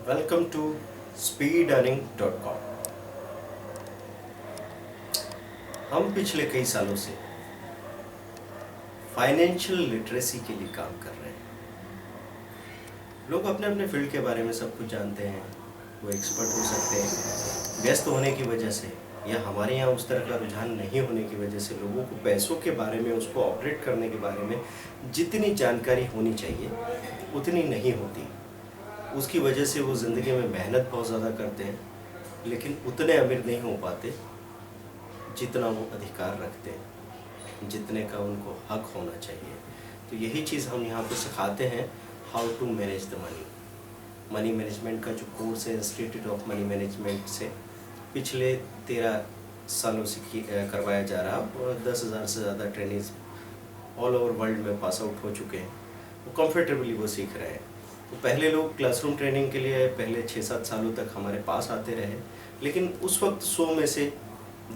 Welcome to speedearning.com। हम पिछले कई सालों से फाइनेंशियल लिटरेसी के लिए काम कर रहे हैं। लोग अपने अपने फील्ड के बारे में सब कुछ जानते हैं, वो एक्सपर्ट हो सकते हैं। व्यस्त होने की वजह से या हमारे यहाँ उस तरह का रुझान नहीं होने की वजह से लोगों को पैसों के बारे में, उसको ऑपरेट करने के बारे में जितनी जानकारी होनी चाहिए उतनी नहीं होती। उसकी वजह से वो ज़िंदगी में मेहनत बहुत ज़्यादा करते हैं, लेकिन उतने अमीर नहीं हो पाते जितना वो अधिकार रखते हैं, जितने का उनको हक होना चाहिए। तो यही चीज़ हम यहाँ पे सिखाते हैं, how to manage the money. Money management का जो कोर्स है इंस्टीट्यूट ऑफ मनी मैनेजमेंट से पिछले 13 सालों से करवाया जा रहा, और 10,000 से ज़्यादा ट्रेनिंग्स ऑल ओवर वर्ल्ड में पास आउट हो चुके हैं। वो कंफर्टेबली वो सीख रहे हैं। तो पहले लोग क्लासरूम ट्रेनिंग के लिए पहले 6-7 सालों तक हमारे पास आते रहे, लेकिन उस वक्त 100 में से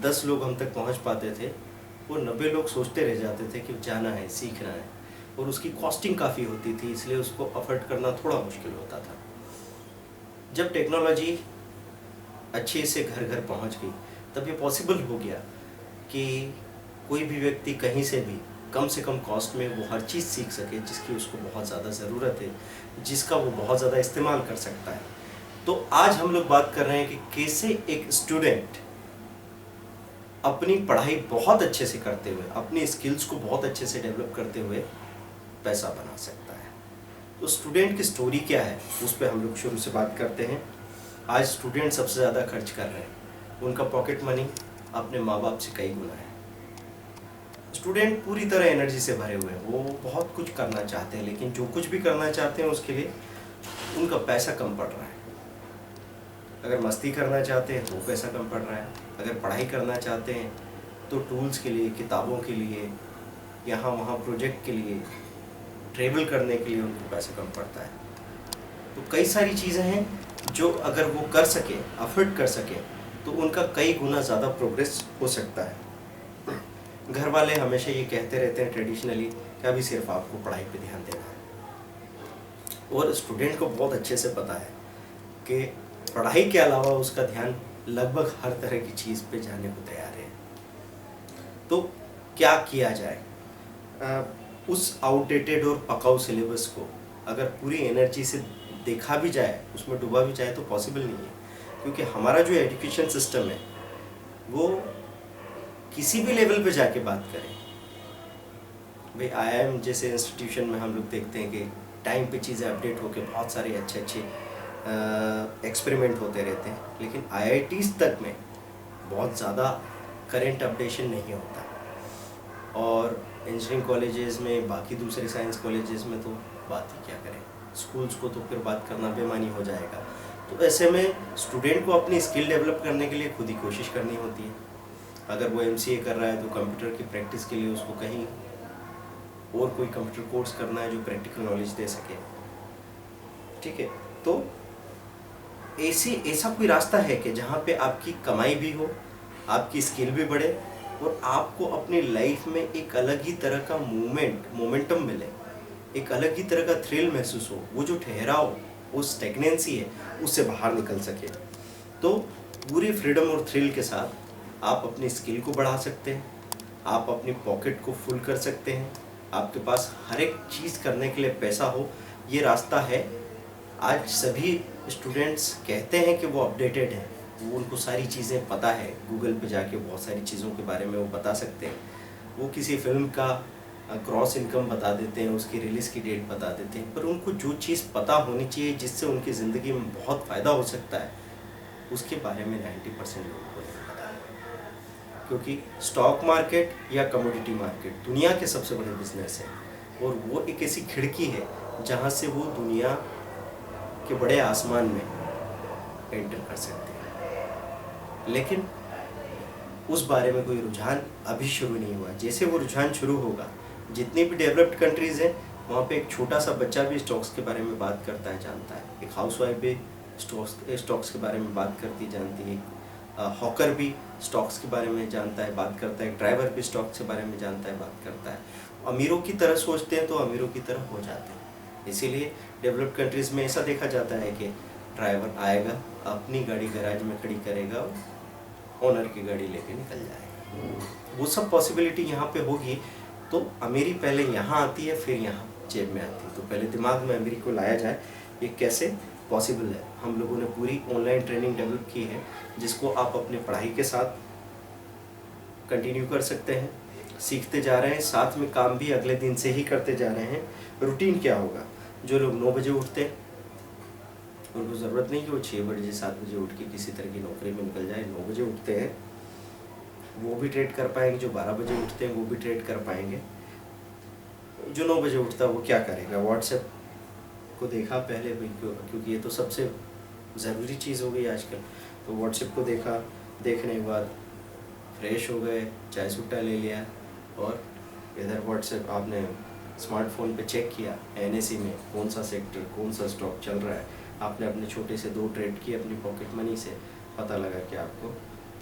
10 लोग हम तक पहुंच पाते थे। वो 90 लोग सोचते रह जाते थे कि जाना है, सीखना है, और उसकी कॉस्टिंग काफ़ी होती थी, इसलिए उसको अफोर्ड करना थोड़ा मुश्किल होता था। जब टेक्नोलॉजी अच्छे से घर घर पहुंच गई, तब ये पॉसिबल हो गया कि कोई भी व्यक्ति कहीं से भी कम से कम कॉस्ट में वो हर चीज़ सीख सके जिसकी उसको बहुत ज़्यादा ज़रूरत है, जिसका वो बहुत ज़्यादा इस्तेमाल कर सकता है। तो आज हम लोग बात कर रहे हैं कि कैसे एक स्टूडेंट अपनी पढ़ाई बहुत अच्छे से करते हुए, अपनी स्किल्स को बहुत अच्छे से डेवलप करते हुए पैसा बना सकता है। तो स्टूडेंट की स्टोरी क्या है, उस पर हम लोग शुरू से बात करते हैं। आज स्टूडेंट सबसे ज़्यादा खर्च कर रहे हैं, उनका पॉकेट मनी अपने माँ बाप से कई गुना है। स्टूडेंट पूरी तरह एनर्जी से भरे हुए हैं, वो बहुत कुछ करना चाहते हैं, लेकिन जो कुछ भी करना चाहते हैं उसके लिए उनका पैसा कम पड़ रहा है। अगर मस्ती करना चाहते हैं तो वो पैसा कम पड़ रहा है, अगर पढ़ाई करना चाहते हैं तो टूल्स के लिए, किताबों के लिए, यहाँ वहाँ प्रोजेक्ट के लिए, ट्रेवल करने के लिए उनको पैसा कम पड़ता है। तो कई सारी चीज़ें हैं जो अगर वो कर सके, अफोर्ड कर सके, तो उनका कई गुना ज़्यादा प्रोग्रेस हो सकता है। घर वाले हमेशा ये कहते रहते हैं ट्रेडिशनली कि अभी सिर्फ आपको पढ़ाई पे ध्यान देना है, और स्टूडेंट को बहुत अच्छे से पता है कि पढ़ाई के अलावा उसका ध्यान लगभग हर तरह की चीज़ पे जाने को तैयार है। तो क्या किया जाए? उस आउटडेटेड और पकाऊ सिलेबस को अगर पूरी एनर्जी से देखा भी जाए, उसमें डूबा भी जाए, तो पॉसिबल नहीं है, क्योंकि हमारा जो एजुकेशन सिस्टम है वो किसी भी लेवल पे जाके बात करें, भाई IIM जैसे इंस्टीट्यूशन में हम लोग देखते हैं कि टाइम पे चीज़ें अपडेट होकर बहुत सारे अच्छे अच्छे एक्सपेरिमेंट होते रहते हैं, लेकिन IITs तक में बहुत ज़्यादा करंट अपडेशन नहीं होता। और इंजीनियरिंग कॉलेजेस में, बाकी दूसरे साइंस कॉलेजेस में तो बात ही क्या करें, स्कूल्स को तो फिर बात करना बेमानी हो जाएगा। तो ऐसे में स्टूडेंट को अपनी स्किल डेवलप करने के लिए खुद ही कोशिश करनी होती है। अगर वो MCA कर रहा है तो कंप्यूटर की प्रैक्टिस के लिए उसको कहीं और कोई कंप्यूटर कोर्स करना है जो प्रैक्टिकल नॉलेज दे सके, ठीक है। तो ऐसा कोई रास्ता है कि जहाँ पे आपकी कमाई भी हो, आपकी स्किल भी बढ़े, और आपको अपनी लाइफ में एक अलग ही तरह का मोमेंटम मिले, एक अलग ही तरह का थ्रिल महसूस हो, वो जो ठहराव, वो स्टेगनेंसी है, उससे बाहर निकल सके। तो पूरी फ्रीडम और थ्रिल के साथ आप अपनी स्किल को बढ़ा सकते हैं, आप अपनी पॉकेट को फुल कर सकते हैं, आपके पास हर एक चीज़ करने के लिए पैसा हो, ये रास्ता है। आज सभी स्टूडेंट्स कहते हैं कि वो अपडेटेड हैं, वो उनको सारी चीज़ें पता है, गूगल पे जाके बहुत सारी चीज़ों के बारे में वो बता सकते हैं। वो किसी फिल्म का क्रॉस इनकम बता देते हैं, उसकी रिलीज़ की डेट बता देते हैं, पर उनको जो चीज़ पता होनी चाहिए जिससे उनकी ज़िंदगी में बहुत फ़ायदा हो सकता है, उसके बारे में 90% लोगों को नहीं पता है। क्योंकि स्टॉक मार्केट या कमोडिटी मार्केट दुनिया के सबसे बड़े बिजनेस हैं, और वो एक ऐसी खिड़की है जहाँ से वो दुनिया के बड़े आसमान में एंटर कर सकते हैं। लेकिन उस बारे में कोई रुझान अभी शुरू नहीं हुआ। जैसे वो रुझान शुरू होगा, जितनी भी डेवलप्ड कंट्रीज़ हैं वहाँ पे एक छोटा सा बच्चा भी स्टॉक्स के बारे में बात करता है, जानता है। एक हाउसवाइफ भी स्टॉक्स के बारे में बात करती, जानती है। हॉकर भी स्टॉक्स के बारे में जानता है, बात करता है। ड्राइवर भी स्टॉक्स के बारे में जानता है, बात करता है। अमीरों की तरह सोचते हैं तो अमीरों की तरह हो जाते हैं। इसीलिए डेवलप्ड कंट्रीज़ में ऐसा देखा जाता है कि ड्राइवर आएगा, अपनी गाड़ी गैराज में खड़ी करेगा और ओनर की गाड़ी लेके निकल जाएगा। वो सब पॉसिबिलिटी यहाँ पे होगी। तो अमीरी पहले यहाँ आती है, फिर यहाँ जेब में आती है। तो पहले दिमाग में अमीरी को लाया जाए, ये कैसे पॉसिबल है। हम लोगों ने पूरी ऑनलाइन ट्रेनिंग डेवलप की है, जिसको आप अपने पढ़ाई के साथ कंटिन्यू कर सकते हैं, सीखते जा रहे हैं, साथ में काम भी अगले दिन से ही करते जा रहे हैं। रूटीन क्या होगा, जो लोग 9 बजे उठते हैं उनको ज़रूरत नहीं कि वो 6 बजे 7 बजे उठ के किसी तरह की नौकरी में निकल जाए। 9 बजे उठते हैं वो भी ट्रेड कर पाएंगे, जो 12 बजे उठते हैं वो भी ट्रेड कर पाएंगे। जो 9 बजे उठता है वो क्या करेगा, व्हाट्सएप को देखा पहले भी, क्योंकि ये तो सबसे ज़रूरी चीज़ हो गई आजकल। तो व्हाट्सएप को देखा, देखने के बाद फ्रेश हो गए, चाय सुट्टा ले लिया और इधर व्हाट्सएप आपने स्मार्टफोन पे चेक किया एनएसई में कौन सा सेक्टर, कौन सा स्टॉक चल रहा है। आपने अपने छोटे से 2 ट्रेड किए अपनी पॉकेट मनी से, पता लगा कि आपको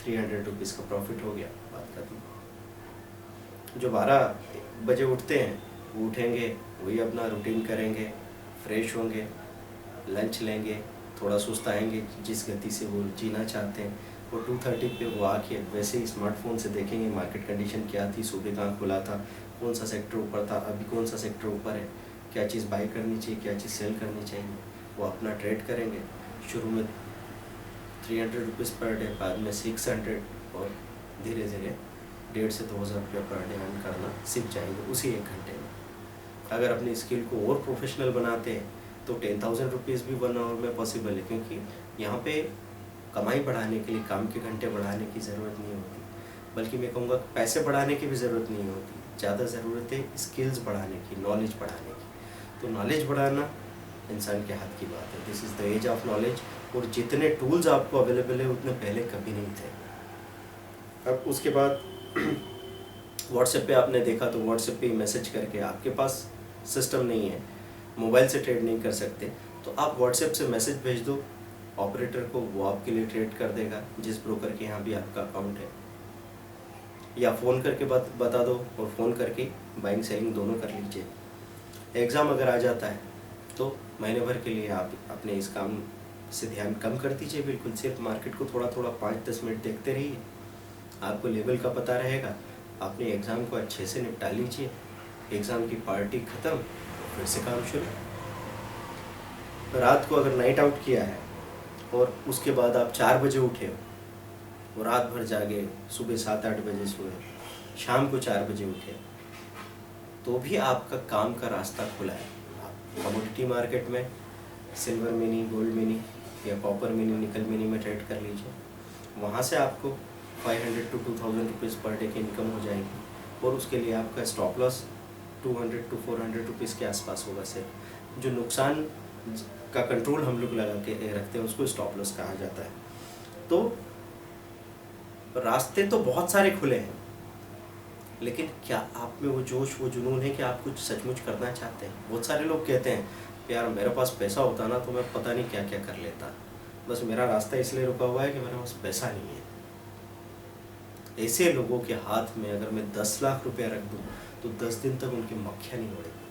300 रुपीज़ का प्रॉफिट हो गया, बात खत्म। जो 12 बजे उठते हैं वो उठेंगे, वही अपना रूटीन करेंगे, फ्रेश होंगे, लंच लेंगे, थोड़ा सुस्त आएंगे, जिस गति से वो जीना चाहते हैं वो 2:30 पे वो आके वैसे ही स्मार्टफोन से देखेंगे मार्केट कंडीशन क्या थी, सुबह कहाँ खुला था, कौन सा सेक्टर ऊपर था, अभी कौन सा सेक्टर ऊपर है, क्या चीज़ बाई करनी चाहिए, क्या चीज़ सेल करनी चाहिए। वो अपना ट्रेड करेंगे, शुरू में 300 रुपीज़ पर डे, बाद में 600 और धीरे धीरे 1,500 से 2,000 रुपये पर डे अर्न करना सीख जाएंगे उसी 1 घंटे में। अगर अपनी स्किल को और प्रोफेशनल बनाते हैं तो 10,000 रुपीज़ भी 1 आवर में पॉसिबल है, क्योंकि यहाँ पे कमाई बढ़ाने के लिए काम के घंटे बढ़ाने की ज़रूरत नहीं होती, बल्कि मैं कहूँगा पैसे बढ़ाने की भी ज़रूरत नहीं होती। ज़्यादा ज़रूरत है स्किल्स बढ़ाने की, नॉलेज बढ़ाने की। तो नॉलेज बढ़ाना इंसान के हाथ की बात है। This is the age of knowledge. और जितने टूल्स आपको अवेलेबल है उतने पहले कभी नहीं थे। अब उसके बाद व्हाट्सएप पे आपने देखा तो व्हाट्सएप पे मैसेज करके, आपके पास सिस्टम नहीं है, मोबाइल से ट्रेड नहीं कर सकते, तो आप व्हाट्सएप से मैसेज भेज दो ऑपरेटर को, वो आपके लिए ट्रेड कर देगा जिस ब्रोकर के यहाँ भी आपका अकाउंट है। या फ़ोन करके बता दो, और फ़ोन करके बाइंग सेलिंग दोनों कर लीजिए। एग्ज़ाम अगर आ जाता है तो महीने भर के लिए आप अपने इस काम से ध्यान कम कर दीजिए। बिल्कुल सिर्फ मार्केट को थोड़ा थोड़ा 5-10 मिनट देखते रहिए, आपको लेवल का पता रहेगा। अपने एग्ज़ाम को अच्छे से निपटा लीजिए, एग्ज़ाम की पार्टी ख़त्म, फिर से काम शुरू। रात को अगर नाइट आउट किया है और उसके बाद आप 4 बजे उठे हो और रात भर जागे, सुबह 7-8 बजे सोए, शाम को 4 बजे उठे, तो भी आपका काम का रास्ता खुला है। आप कमोडिटी मार्केट में सिल्वर मिनी, गोल्ड मिनी या कॉपर मिनी, निकल मिनी में ट्रेड कर लीजिए। वहाँ से आपको 500 to 2,000 रुपीज़ पर डे की इनकम हो जाएगी, और उसके लिए आपका स्टॉप लॉस 200 to 400 रुपीज़ के आसपास होगा। सिर्फ जो नुकसान का कंट्रोल हम लोग लगा के रखते हैं उसको स्टॉप लॉस कहा जाता है। तो रास्ते तो बहुत सारे खुले हैं, लेकिन क्या आप में वो जोश, वो जुनून है कि आप कुछ सचमुच करना चाहते हैं। बहुत सारे लोग कहते हैं यार मेरे पास पैसा होता ना तो मैं पता नहीं क्या क्या कर लेता, बस मेरा रास्ता इसलिए रुका हुआ है कि मेरे पास पैसा नहीं है। ऐसे लोगों के हाथ में अगर मैं 10 लाख रुपया रख दूं तो 10 दिन तक उनकी मक्खियाँ नहीं उड़ेगी,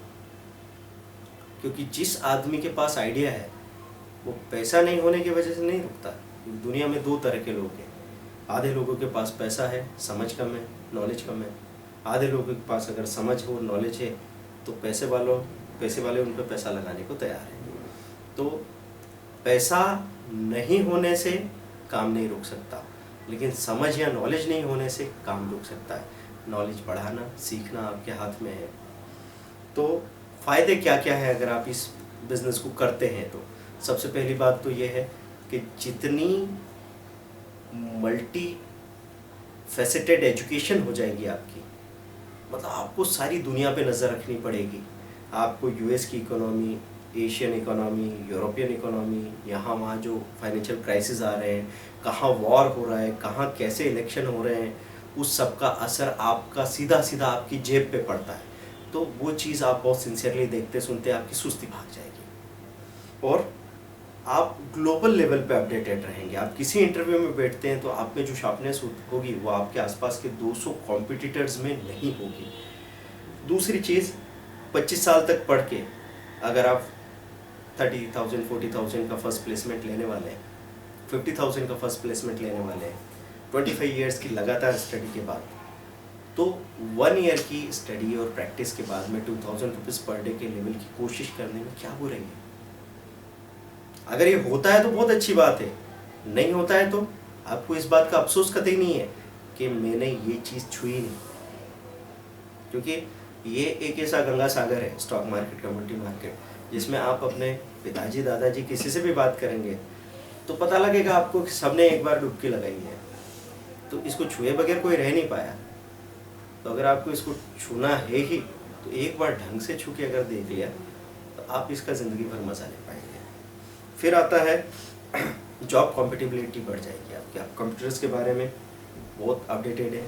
क्योंकि जिस आदमी के पास आइडिया है वो पैसा नहीं होने की वजह से नहीं रुकता। दुनिया में 2 तरह के लोग हैं, आधे लोगों के पास पैसा है, समझ कम है, नॉलेज कम है। आधे लोगों के पास अगर समझ हो, नॉलेज है, तो पैसे वाले उन पर पैसा लगाने को तैयार है। तो पैसा नहीं होने से काम नहीं रुक सकता, लेकिन समझ या नॉलेज नहीं होने से काम रुक सकता है। नॉलेज बढ़ाना, सीखना आपके हाथ में है। तो फ़ायदे क्या क्या है अगर आप इस बिज़नेस को करते हैं। तो सबसे पहली बात तो ये है कि जितनी मल्टी फैसेटेड एजुकेशन हो जाएगी आपकी, मतलब आपको सारी दुनिया पे नज़र रखनी पड़ेगी। आपको यूएस की economy, Asian economy, European economy, यहाँ वहाँ जो फाइनेंशियल क्राइसिस आ रहे हैं, कहाँ वॉर हो रहा है, कहाँ कैसे इलेक्शन हो रहे हैं, उस सब का असर आपका सीधा सीधा आपकी जेब पे पड़ता है। तो वो चीज़ आप बहुत सिंसियरली देखते सुनते आपकी सुस्ती भाग जाएगी और आप ग्लोबल लेवल पे अपडेटेड रहेंगे। आप किसी इंटरव्यू में बैठते हैं तो आप में जो शार्पनेस होगी वो आपके आसपास के 200 कॉम्पिटिटर्स में नहीं होगी। दूसरी चीज़, 25 साल तक पढ़ के अगर आप 30,000 40,000 का फर्स्ट प्लेसमेंट लेने वाले हैं, 50,000 का फर्स्ट प्लेसमेंट लेने वाले हैं 25 ईयर्स की लगातार स्टडी के बाद। तो 1 ईयर की स्टडी और प्रैक्टिस के बाद में 2,000 रुपीज़ पर डे के लेवल की कोशिश करने में क्या बुराई है? अगर ये होता है तो बहुत अच्छी बात है, नहीं होता है तो आपको इस बात का अफसोस कतई नहीं है कि मैंने ये चीज़ छुई नहीं, क्योंकि ये एक ऐसा गंगा सागर है स्टॉक मार्केट, कमोडिटी मार्केट, जिसमें आप अपने पिताजी दादाजी किसी से भी बात करेंगे तो पता लगेगा आपको कि सबने एक बार डुबकी लगाई है। तो इसको छुए बगैर कोई रह नहीं पाया। तो अगर आपको इसको छूना है ही तो एक बार ढंग से छू के अगर देख लिया तो आप इसका ज़िंदगी भर मज़ा ले पाएंगे। फिर आता है जॉब कॉम्पिटिबिलिटी बढ़ जाएगी आपकी। आप कंप्यूटर्स के बारे में बहुत अपडेटेड है,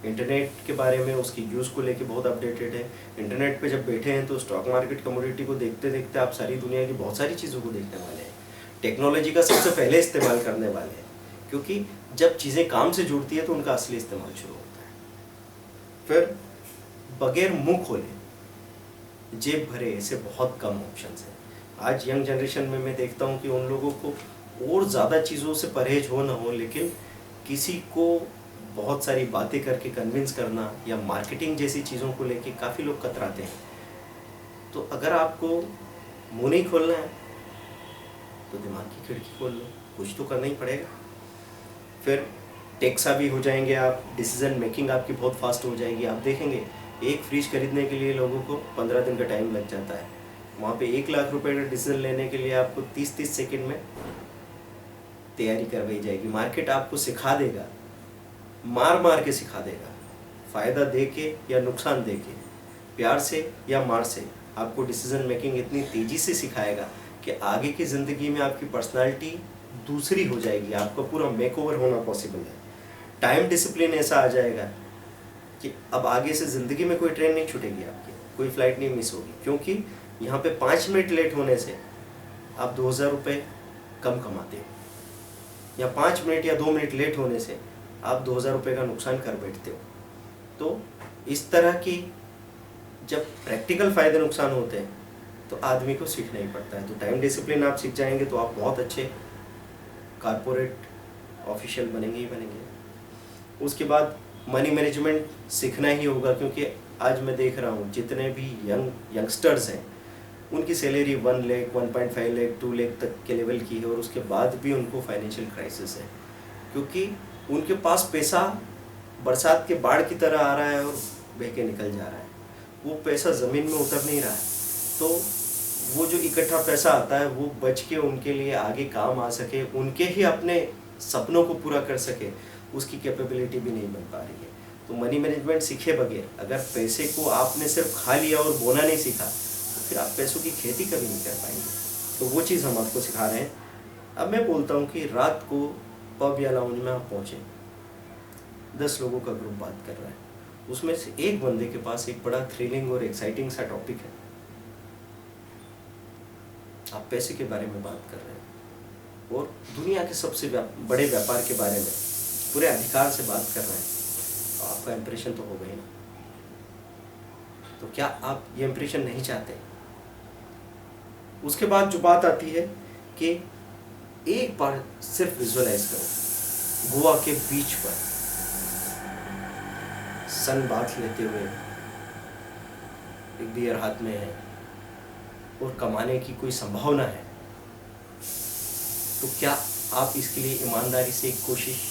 इंटरनेट के बारे में उसकी यूज़ को लेके बहुत अपडेटेड है। इंटरनेट पे जब बैठे हैं तो स्टॉक मार्केट कमोडिटी को देखते देखते आप सारी दुनिया की बहुत सारी चीज़ों को देखने वाले हैं, टेक्नोलॉजी का सबसे पहले इस्तेमाल करने वाले हैं, क्योंकि जब चीज़ें काम से जुड़ती है तो उनका असली इस्तेमाल शुरू होता है। फिर बगैर मुंह खोले जेब भरे ऐसे बहुत कम ऑप्शंस हैं। आज यंग जनरेशन में मैं देखता हूँ कि उन लोगों को और ज़्यादा चीज़ों से परहेज हो ना हो, लेकिन किसी को बहुत सारी बातें करके कन्विंस करना या मार्केटिंग जैसी चीज़ों को लेके काफ़ी लोग कतराते हैं। तो अगर आपको मुंह नहीं खोलना है तो दिमाग की खिड़की खोल लो, कुछ तो करना ही पड़ेगा। फिर टेक्सा भी हो जाएंगे आप, डिसीजन मेकिंग आपकी बहुत फास्ट हो जाएगी। आप देखेंगे एक फ्रिज खरीदने के लिए लोगों को 15 दिन का टाइम लग जाता है, वहाँ पे 1 लाख रुपए का डिसीजन लेने के लिए आपको 30-30 सेकंड में तैयारी करवाई जाएगी। मार्केट आपको सिखा देगा, मार मार के सिखा देगा, फ़ायदा दे के या नुकसान दे के, प्यार से या मार से आपको डिसीजन मेकिंग इतनी तेज़ी से सिखाएगा कि आगे की ज़िंदगी में आपकी पर्सनालिटी दूसरी हो जाएगी, आपका पूरा मेकओवर होना पॉसिबल है। टाइम डिसिप्लिन ऐसा आ जाएगा कि अब आगे से ज़िंदगी में कोई ट्रेन नहीं छूटेगी आपकी, कोई फ़्लाइट नहीं मिस होगी, क्योंकि यहाँ पे 5 मिनट लेट होने से आप 2,000 रुपये कम कमाते हो, या 5 मिनट या 2 मिनट लेट होने से आप 2,000 रुपये का नुकसान कर बैठते हो। तो इस तरह की जब प्रैक्टिकल फ़ायदे नुकसान होते हैं तो आदमी को सीखना ही पड़ता है। तो टाइम डिसिप्लिन आप सीख जाएंगे तो आप बहुत अच्छे कारपोरेट ऑफिशियल बनेंगे ही बनेंगे। उसके बाद मनी मैनेजमेंट सीखना ही होगा, क्योंकि आज मैं देख रहा हूँ जितने भी यंगस्टर्स हैं उनकी सैलरी 1 लाख, 1.5 लाख, 2 लाख तक के लेवल की है, और उसके बाद भी उनको फाइनेंशियल क्राइसिस है, क्योंकि उनके पास पैसा बरसात के बाढ़ की तरह आ रहा है और बह के निकल जा रहा है। वो पैसा ज़मीन में उतर नहीं रहा है। तो वो जो इकट्ठा पैसा आता है वो बच के उनके लिए आगे काम आ सके, उनके ही अपने सपनों को पूरा कर सके, उसकी कैपेबिलिटी भी नहीं बन पा रही है। तो मनी मैनेजमेंट सीखे बगैर अगर पैसे को आपने सिर्फ खा लिया और बोना नहीं सीखा तो फिर आप पैसों की खेती कभी नहीं कर पाएंगे। तो वो चीज़ हम आपको सिखा रहे हैं। अब मैं बोलता हूँ कि रात को पब या लाउंज में आप पहुँचे, 10 लोगों का ग्रुप बात कर रहा है, उसमें से एक बंदे के पास एक बड़ा थ्रिलिंग और एक्साइटिंग सा टॉपिक है। आप पैसे के बारे में बात कर रहे हैं और दुनिया के सबसे बड़े व्यापार के बारे में पूरे अधिकार से बात कर रहे हैं, तो आपका इंप्रेशन तो होगा ही ना। तो क्या आप ये इंप्रेशन नहीं चाहते? उसके बाद जो बात आती है कि एक बार सिर्फ विजुअलाइज करो, गोवा के बीच पर सन बाथ लेते हुए, एक बियर हाथ में है और कमाने की कोई संभावना है, तो क्या आप इसके लिए ईमानदारी से एक कोशिश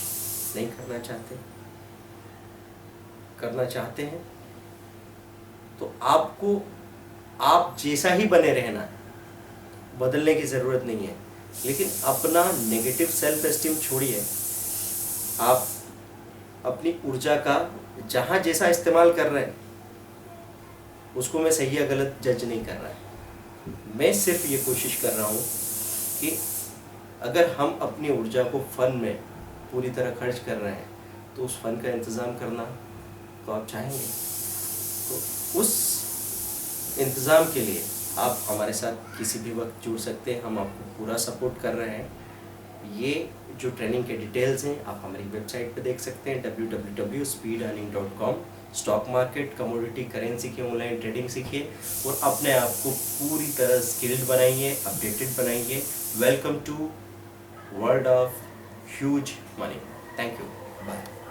नहीं करना चाहते? करना चाहते हैं तो आपको आप जैसा ही बने रहना है, बदलने की ज़रूरत नहीं है। लेकिन अपना नेगेटिव सेल्फ एस्टीम छोड़िए। आप अपनी ऊर्जा का जहाँ जैसा इस्तेमाल कर रहे हैं उसको मैं सही या गलत जज नहीं कर रहा है। मैं सिर्फ ये कोशिश कर रहा हूँ कि अगर हम अपनी ऊर्जा को फ़न में पूरी तरह खर्च कर रहे हैं तो उस फ़न का इंतज़ाम करना तो आप चाहेंगे। तो उस इंतज़ाम के लिए आप हमारे साथ किसी भी वक्त जुड़ सकते हैं, हम आपको पूरा सपोर्ट कर रहे हैं। ये जो ट्रेनिंग के डिटेल्स हैं आप हमारी वेबसाइट पे देख सकते हैं www.speedearning.com। Stock market, commodity, currency की ऑनलाइन ट्रेडिंग सीखिए और अपने आप को पूरी तरह स्किल्ड बनाइए, अपडेटेड बनाइए। Welcome to world of huge money. Thank you, bye.